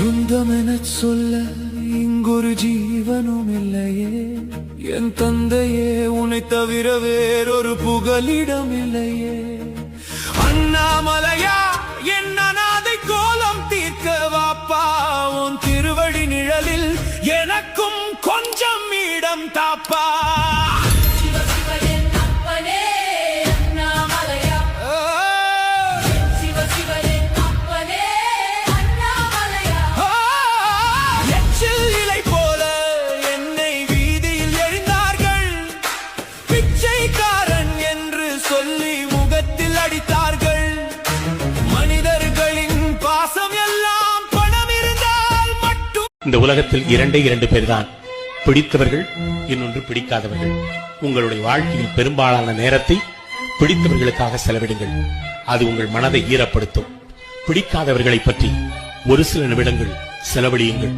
சொந்தமென சொல்ல இங்கொரு ஜீவனும் இல்லையே, என் தந்தையே உன்னை தவிர வேறொரு புகலிடம் இல்லையே. அண்ணாமலையா என் அநாதை கோலம் தீர்க்க வாப்பா, உன் திருவடி நிழலில் எனக்கும் கொஞ்சம் இடம் தாப்பா. சொல்லி முகத்தில் அடித்தார்கள். மனிதர்களின் பாசம் எல்லாம் பணம் இருந்தால் மட்டும். இந்த உலகத்தில் இரண்டு பேர் தான், பிடித்தவர்கள், இன்னொன்று பிடிக்காதவர்கள். உங்களுடைய வாழ்க்கையில் பெரும்பாலான நேரத்தை பிடித்தவர்களுக்காக செலவிடுங்கள். அது உங்கள் மனதை ஈரப்படுத்தும். பிடிக்காதவர்களை பற்றி ஒரு சில நிமிடங்கள் செலவழியுங்கள்.